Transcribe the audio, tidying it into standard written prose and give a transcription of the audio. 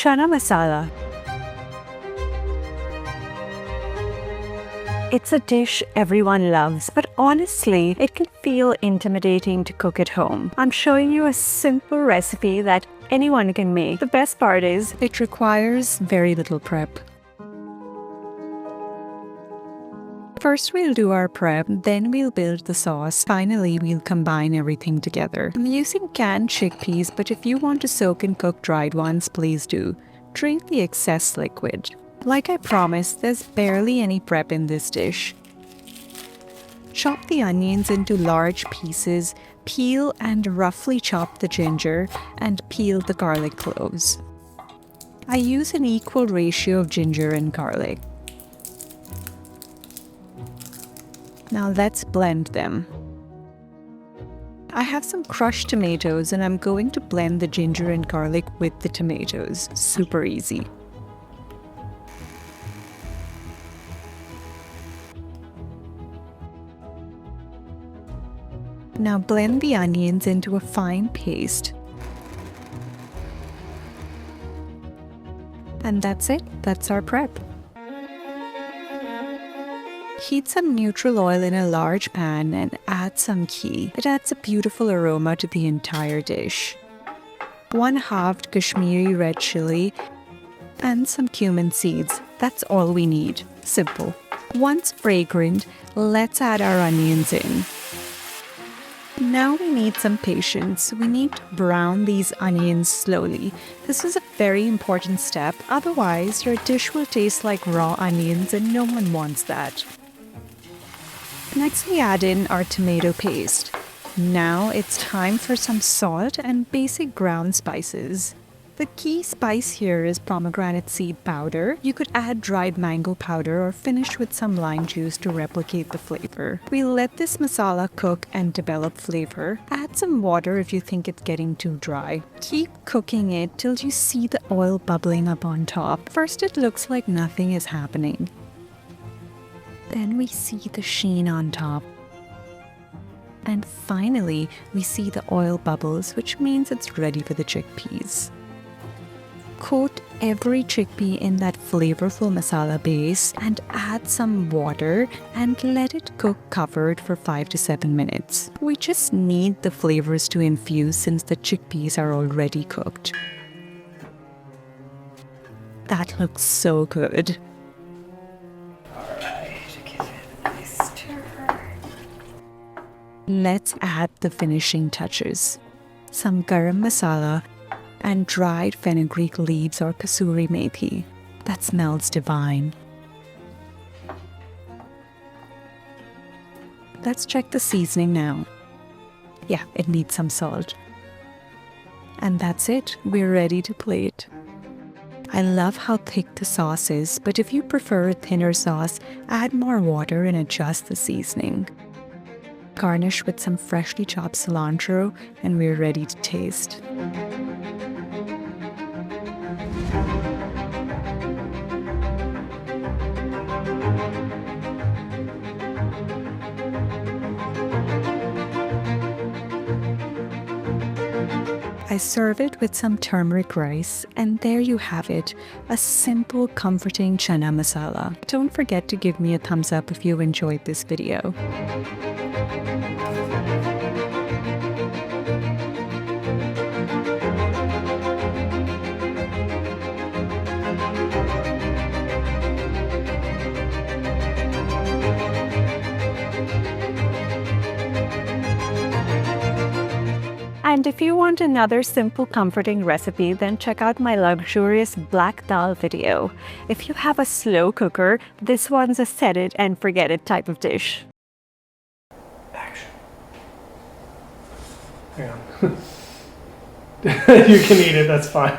Chana masala. It's a dish everyone loves, but honestly, it can feel intimidating to cook at home. I'm showing you a simple recipe that anyone can make. The best part is, it requires very little prep. First we'll do our prep, then we'll build the sauce. Finally, we'll combine everything together. I'm using canned chickpeas, but if you want to soak and cook dried ones, please do. Drain the excess liquid. Like I promised, there's barely any prep in this dish. Chop the onions into large pieces, peel and roughly chop the ginger, and peel the garlic cloves. I use an equal ratio of ginger and garlic. Now let's blend them. I have some crushed tomatoes and I'm going to blend the ginger and garlic with the tomatoes. Super easy. Now blend the onions into a fine paste. And that's it. That's our prep. Heat some neutral oil in a large pan and add some ghee. It adds a beautiful aroma to the entire dish. 1 halved Kashmiri red chili and some cumin seeds. That's all we need. Simple. Once fragrant, let's add our onions in. Now we need some patience. We need to brown these onions slowly. This is a very important step, otherwise your dish will taste like raw onions and no one wants that. Next we add in our tomato paste. Now it's time for some salt and basic ground spices. The key spice here is pomegranate seed powder. You could add dried mango powder or finish with some lime juice to replicate the flavor. We'll let this masala cook and develop flavor. Add some water if you think it's getting too dry. Keep cooking it till you see the oil bubbling up on top. First it looks like nothing is happening. Then we see the sheen on top. And finally, we see the oil bubbles, which means it's ready for the chickpeas. Coat every chickpea in that flavorful masala base and add some water and let it cook covered for 5 to 7 minutes. We just need the flavors to infuse since the chickpeas are already cooked. That looks so good. Alright, give it a nice stir. Let's add the finishing touches. Some garam masala and dried fenugreek leaves or kasuri methi. That smells divine. Let's check the seasoning now. Yeah, it needs some salt. And that's it. We're ready to plate. I love how thick the sauce is, but if you prefer a thinner sauce, add more water and adjust the seasoning. Garnish with some freshly chopped cilantro and we're ready to taste. I serve it with some turmeric rice, and there you have it, a simple, comforting chana masala. Don't forget to give me a thumbs up if you enjoyed this video. And if you want another simple, comforting recipe, then check out my luxurious black dal video. If you have a slow cooker, this one's a set it and forget it type of dish. Action. Hang on. You can eat it, that's fine.